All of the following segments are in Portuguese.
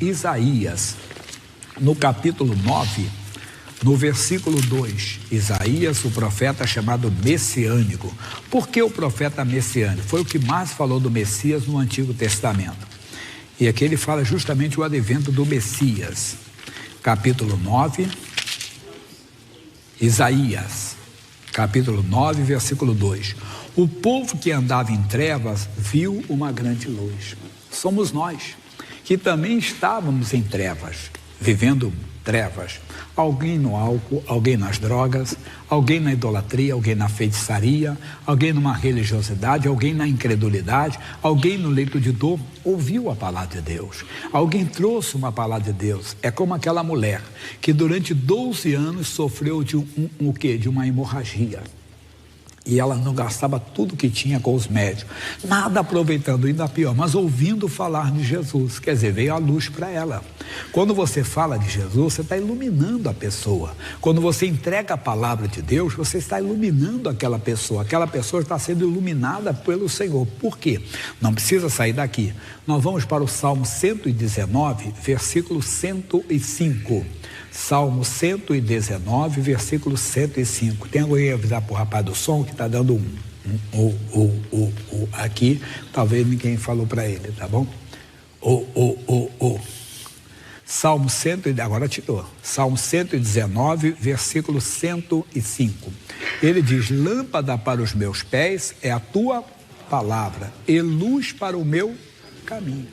Isaías, no capítulo 9, no versículo 2, Isaías, o profeta chamado messiânico. Por que o profeta messiânico? Foi o que mais falou do Messias no Antigo Testamento. E aqui ele fala justamente o advento do Messias. Capítulo 9, Isaías, capítulo 9, versículo 2. O povo que andava em trevas viu uma grande luz. Somos nós, que também estávamos em trevas, vivendo trevas. Alguém no álcool, alguém nas drogas, alguém na idolatria, alguém na feitiçaria, alguém numa religiosidade, alguém na incredulidade, alguém no leito de dor, ouviu a palavra de Deus. Alguém trouxe uma palavra de Deus. É como aquela mulher que durante 12 anos sofreu de de uma hemorragia. E ela não gastava tudo que tinha com os médicos, nada aproveitando, ainda pior, mas ouvindo falar de Jesus. Quer dizer, veio a luz para ela. Quando você fala de Jesus, você está iluminando a pessoa. Quando você entrega a palavra de Deus, você está iluminando aquela pessoa está sendo iluminada pelo Senhor. Por quê? Não precisa sair daqui. Nós vamos para o Salmo 119, versículo 105. Salmo 119, versículo 105. Tem alguém a avisar para o rapaz do som que está dando aqui, talvez ninguém falou para ele, tá bom? Salmo 100, agora tirou. Salmo 119, versículo 105. Ele diz: lâmpada para os meus pés é a tua palavra e luz para o meu caminho.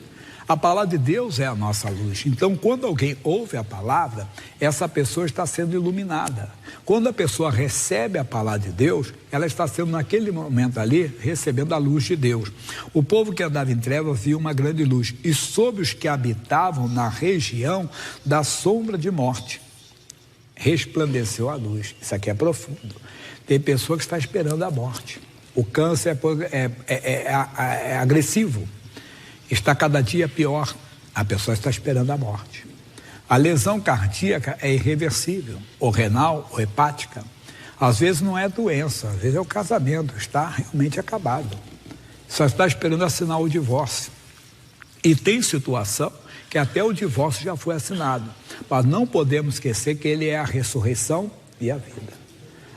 A palavra de Deus é a nossa luz. Então, quando alguém ouve a palavra, essa pessoa está sendo iluminada. Quando a pessoa recebe a palavra de Deus, ela está sendo, naquele momento ali, recebendo a luz de Deus. O povo que andava em trevas viu uma grande luz, e sobre os que habitavam na região da sombra de morte, resplandeceu a luz. Isso aqui é profundo. Tem pessoa que está esperando a morte. O câncer é agressivo. Está cada dia pior, a pessoa está esperando a morte. A lesão cardíaca é irreversível, ou renal, ou hepática. Às vezes não é doença, às vezes é o casamento, está realmente acabado. Só está esperando assinar o divórcio. E tem situação que até o divórcio já foi assinado. Mas não podemos esquecer que ele é a ressurreição e a vida.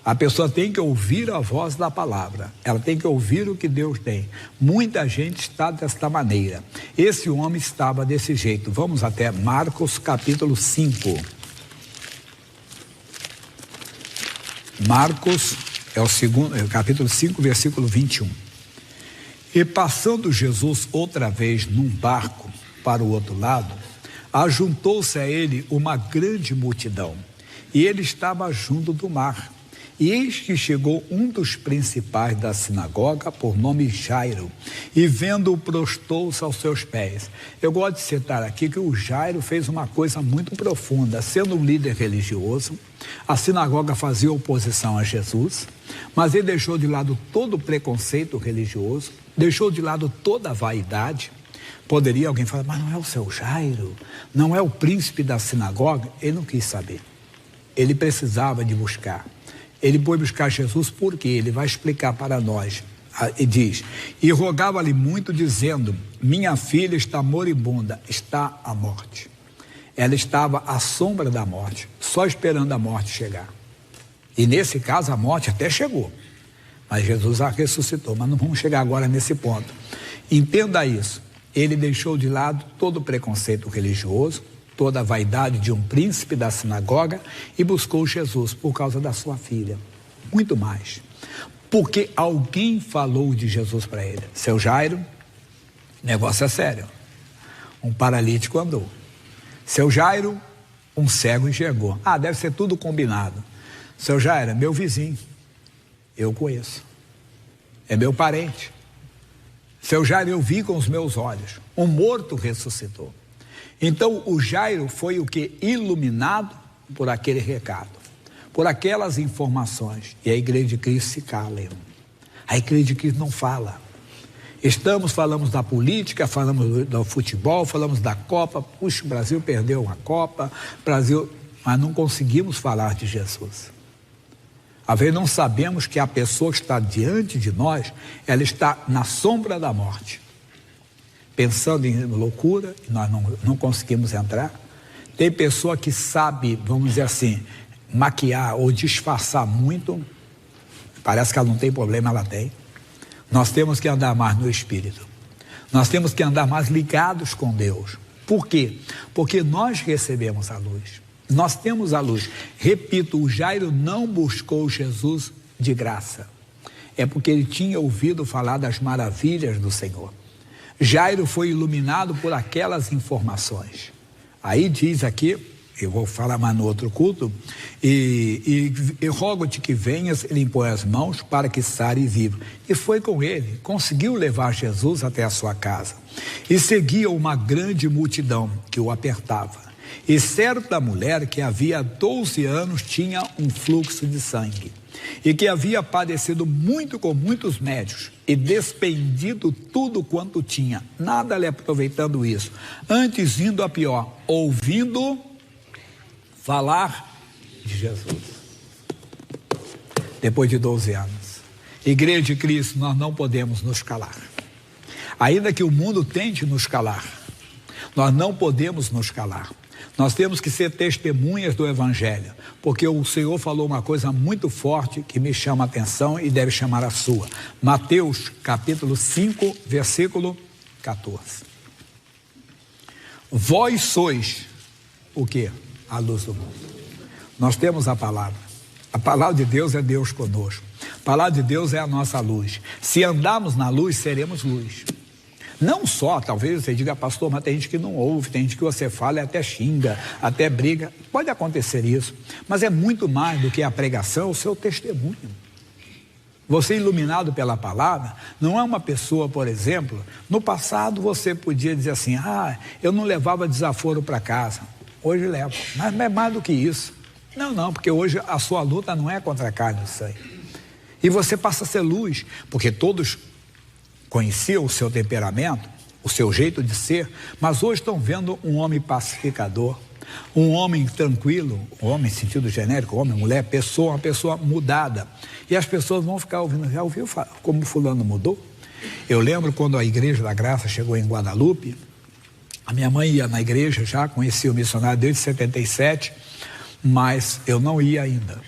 A pessoa tem que ouvir a voz da palavra, ela tem que ouvir o que Deus tem. Muita gente está desta maneira. Esse homem estava desse jeito. Vamos até Marcos capítulo 5. Marcos é o capítulo 5, versículo 21. E passando Jesus outra vez num barco para o outro lado, ajuntou-se a ele uma grande multidão, e ele estava junto do mar. E eis que chegou um dos principais da sinagoga, por nome Jairo, e vendo-o, prostou-se aos seus pés. Eu gosto de citar aqui que o Jairo fez uma coisa muito profunda. Sendo um líder religioso, a sinagoga fazia oposição a Jesus, mas ele deixou de lado todo o preconceito religioso, deixou de lado toda a vaidade. Poderia alguém falar, mas não é o seu Jairo? Não é o príncipe da sinagoga? Ele não quis saber. Ele precisava de buscar. Ele foi buscar Jesus porque ele vai explicar para nós. E diz: e rogava-lhe muito, dizendo: minha filha está moribunda, está à morte. Ela estava à sombra da morte, só esperando a morte chegar. E nesse caso a morte até chegou, mas Jesus a ressuscitou. Mas não vamos chegar agora nesse ponto. Entenda isso. Ele deixou de lado todo o preconceito religioso, toda a vaidade de um príncipe da sinagoga, e buscou Jesus por causa da sua filha. Muito mais. Porque alguém falou de Jesus para ele. Seu Jairo, negócio é sério. Um paralítico andou. Seu Jairo, um cego enxergou. Ah, deve ser tudo combinado. Seu Jairo, é meu vizinho. Eu conheço. É meu parente. Seu Jairo, eu vi com os meus olhos. Um morto ressuscitou. Então o Jairo foi o que? Iluminado por aquele recado, por aquelas informações. E a igreja de Cristo se cala, irmão. A igreja de Cristo não fala. Falamos da política, falamos do futebol, falamos da Copa. Puxa, o Brasil perdeu uma Copa, mas não conseguimos falar de Jesus. Às vezes não sabemos que a pessoa que está diante de nós, ela está na sombra da morte. pensando em loucura, e nós não conseguimos entrar. Tem pessoa que sabe, vamos dizer assim, maquiar ou disfarçar muito, parece que ela não tem problema, ela tem. Nós temos que andar mais no Espírito, nós temos que andar mais ligados com Deus. Por quê? Porque nós recebemos a luz, nós temos a luz. Repito, o Jairo não buscou Jesus de graça, é porque ele tinha ouvido falar das maravilhas do Senhor. Jairo foi iluminado por aquelas informações. Aí diz aqui, eu vou falar mais no outro culto, e rogo-te que venhas, ele impõe as mãos para que sare e viva. E foi com ele, conseguiu levar Jesus até a sua casa. E seguia uma grande multidão que o apertava. E certa mulher que havia 12 anos tinha um fluxo de sangue, e que havia padecido muito com muitos médicos, e despendido tudo quanto tinha, nada lhe aproveitando isso, antes indo a pior, ouvindo falar de Jesus. Depois de 12 anos, Igreja de Cristo, nós não podemos nos calar. Ainda que o mundo tente nos calar, nós não podemos nos calar. Nós temos que ser testemunhas do Evangelho, porque o Senhor falou uma coisa muito forte que me chama a atenção e deve chamar a sua. Mateus capítulo 5, versículo 14. Vós sois o quê? A luz do mundo. Nós temos a palavra de Deus é Deus conosco, a palavra de Deus é a nossa luz. Se andarmos na luz, seremos luz. Não só, talvez você diga, pastor, mas tem gente que não ouve, tem gente que você fala e até xinga, até briga, pode acontecer isso, mas é muito mais do que a pregação, o seu testemunho. Você iluminado pela palavra, não é uma pessoa, por exemplo, no passado você podia dizer assim, eu não levava desaforo para casa, hoje levo, mas é mais do que isso. Não, porque hoje a sua luta não é contra a carne e sangue, e você passa a ser luz, porque todos conheciam o seu temperamento, o seu jeito de ser, mas hoje estão vendo um homem pacificador, um homem tranquilo, um homem em sentido genérico, homem, mulher, pessoa, uma pessoa mudada. E as pessoas vão ficar ouvindo, já ouviu como fulano mudou? Eu lembro quando a Igreja da Graça chegou em Guadalupe, a minha mãe ia na igreja já, conhecia o missionário desde 77, mas eu não ia ainda.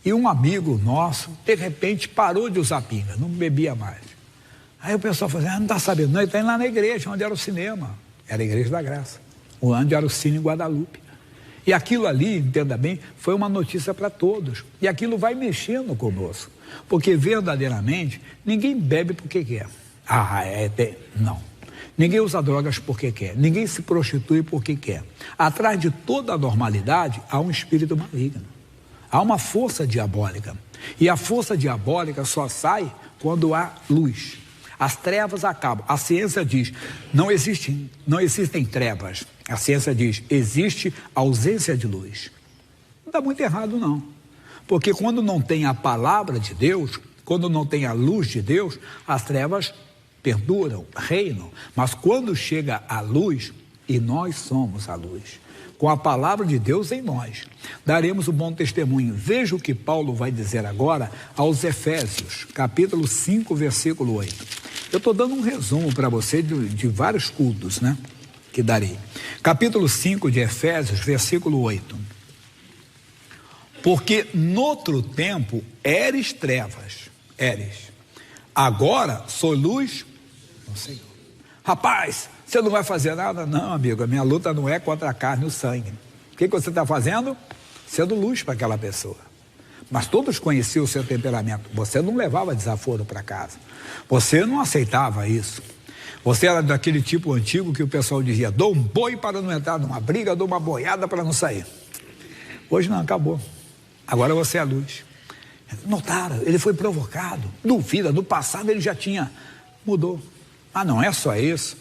E um amigo nosso, de repente, parou de usar pinga, não bebia mais. Aí o pessoal falou assim, não está sabendo, não, ele está indo lá na igreja, onde era o cinema, era a Igreja da Graça, onde era o Cine em Guadalupe. E aquilo ali, entenda bem, foi uma notícia para todos, e aquilo vai mexendo conosco, porque verdadeiramente, ninguém bebe porque quer, não, ninguém usa drogas porque quer, ninguém se prostitui porque quer. Atrás de toda a normalidade, há um espírito maligno, há uma força diabólica, e a força diabólica só sai quando há luz. As trevas acabam. A ciência diz, não existem trevas. A ciência diz, existe ausência de luz. Não está muito errado, não. Porque quando não tem a palavra de Deus, quando não tem a luz de Deus, as trevas perduram, reinam. Mas quando chega a luz, e nós somos a luz, com a palavra de Deus em nós, daremos um bom testemunho. Veja o que Paulo vai dizer agora aos Efésios, capítulo 5, versículo 8. Eu estou dando um resumo para você de vários cultos, né? Que darei. Capítulo 5 de Efésios, versículo 8. Porque noutro tempo eres trevas, agora sou luz no Senhor. Rapaz, você não vai fazer nada? Não, amigo, a minha luta não é contra a carne e o sangue. O que você está fazendo? Sendo luz para aquela pessoa. Mas todos conheciam o seu temperamento. Você não levava desaforo para casa. Você não aceitava isso. Você era daquele tipo antigo que o pessoal dizia, dou um boi para não entrar numa briga, dou uma boiada para não sair. Hoje não, acabou. Agora você é a luz. Notaram, ele foi provocado. Duvida, no passado ele já mudou. Não é só isso.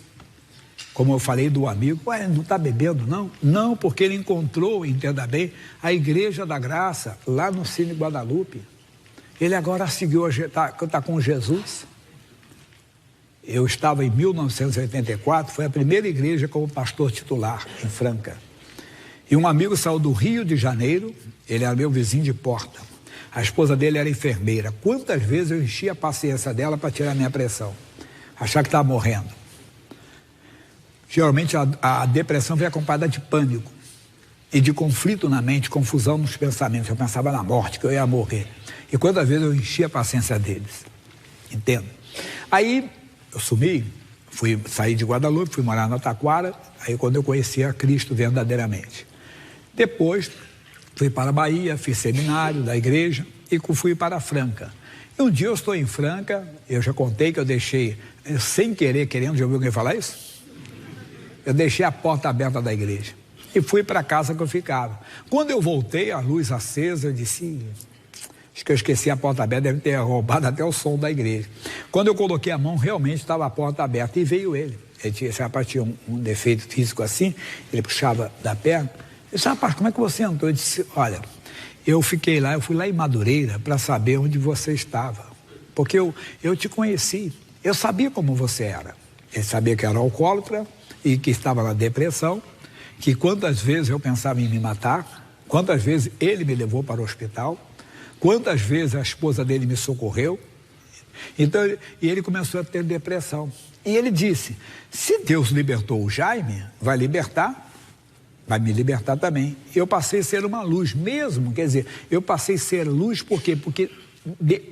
Como eu falei do amigo, não está bebendo, não? Não, porque ele encontrou, entenda bem, a Igreja da Graça, lá no Cine Guadalupe. Ele agora seguiu, está com Jesus. Eu estava em 1984, foi a primeira igreja como pastor titular, em Franca. E um amigo saiu do Rio de Janeiro, ele era meu vizinho de porta. A esposa dele era enfermeira. Quantas vezes eu enchi a paciência dela para tirar minha pressão? Achar que estava morrendo. Geralmente a depressão vem acompanhada de pânico e de conflito na mente, confusão nos pensamentos. Eu pensava na morte, que eu ia morrer. E quantas vezes eu enchi a paciência deles. Entendo? Aí eu sumi, saí de Guadalupe, fui morar na Taquara, aí quando eu conheci a Cristo verdadeiramente. Depois fui para a Bahia, fiz seminário da igreja e fui para Franca. E um dia eu estou em Franca, eu já contei que eu deixei, sem querer, querendo, já ouviu alguém falar isso? Eu deixei a porta aberta da igreja e fui para a casa que eu ficava. Quando eu voltei, a luz acesa, eu disse, acho que eu esqueci a porta aberta, deve ter roubado até o som da igreja. Quando eu coloquei a mão, realmente estava a porta aberta e veio ele. Esse rapaz tinha um defeito físico assim, ele puxava da perna. Eu disse, rapaz, como é que você entrou? Eu disse, olha, eu fui lá em Madureira para saber onde você estava, porque eu te conheci, eu sabia como você era. Ele sabia que era alcoólatra e que estava na depressão, que quantas vezes eu pensava em me matar, quantas vezes ele me levou para o hospital, quantas vezes a esposa dele me socorreu. Então, e ele começou a ter depressão. E ele disse, se Deus libertou o Jaime, vai me libertar também. Eu passei a ser uma luz mesmo, quer dizer, eu passei a ser luz por quê? Porque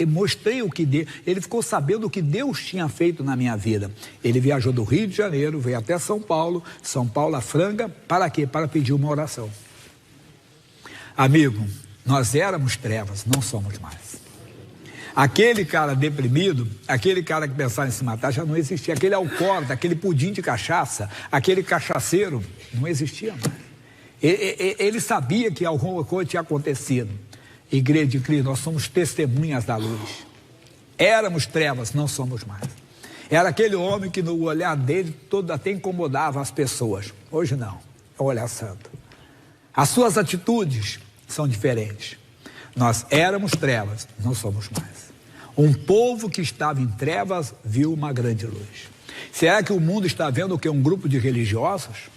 mostrei o que Deus, ele ficou sabendo o que Deus tinha feito na minha vida. Ele viajou do Rio de Janeiro, veio até São Paulo a Franca, para quê? Para pedir uma oração. Amigo, nós éramos trevas, não somos mais. Aquele cara deprimido, aquele cara que pensava em se matar já não existia. Aquele alcoólatra, aquele pudim de cachaça, aquele cachaceiro, não existia mais. Ele sabia que alguma coisa tinha acontecido. Igreja de Cristo, nós somos testemunhas da luz. Éramos trevas, não somos mais. Era aquele homem que no olhar dele todo até incomodava as pessoas. Hoje não, é um olhar santo. As suas atitudes são diferentes. Nós éramos trevas, não somos mais. Um povo que estava em trevas viu uma grande luz. Será que o mundo está vendo o que? Um grupo de religiosos?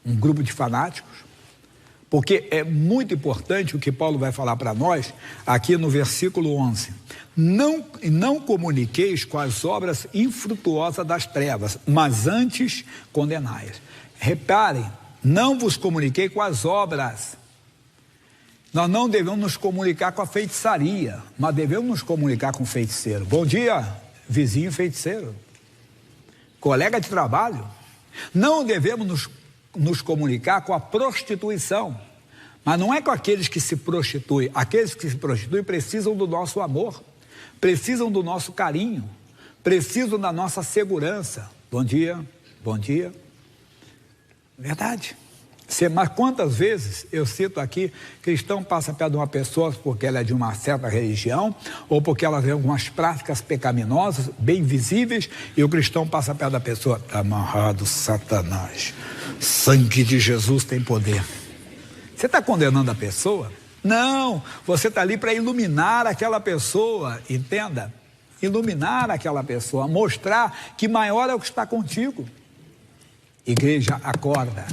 Um grupo de fanáticos? Porque é muito importante o que Paulo vai falar para nós aqui no versículo 11. Não comuniqueis com as obras infrutuosas das trevas, mas antes condenai-as. Reparem, não vos comuniquei com as obras. Nós não devemos nos comunicar com a feitiçaria, mas devemos nos comunicar com o feiticeiro. Bom dia, vizinho feiticeiro, colega de trabalho. Não devemos nos comunicar com a prostituição, mas não é com aqueles que se prostituem. Aqueles que se prostituem precisam do nosso amor, precisam do nosso carinho, precisam da nossa segurança. Bom dia, bom dia. Verdade. Mas quantas vezes eu cito aqui, cristão passa perto de uma pessoa porque ela é de uma certa religião ou porque ela tem algumas práticas pecaminosas, bem visíveis, e o cristão passa perto da pessoa, está amarrado, Satanás, sangue de Jesus tem poder. Você está condenando a pessoa? Não, você está ali para iluminar aquela pessoa, entenda? Iluminar aquela pessoa, mostrar que maior é o que está contigo. Igreja, acorda.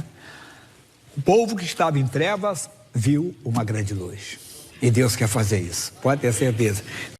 O povo que estava em trevas viu uma grande luz. E Deus quer fazer isso, pode ter certeza.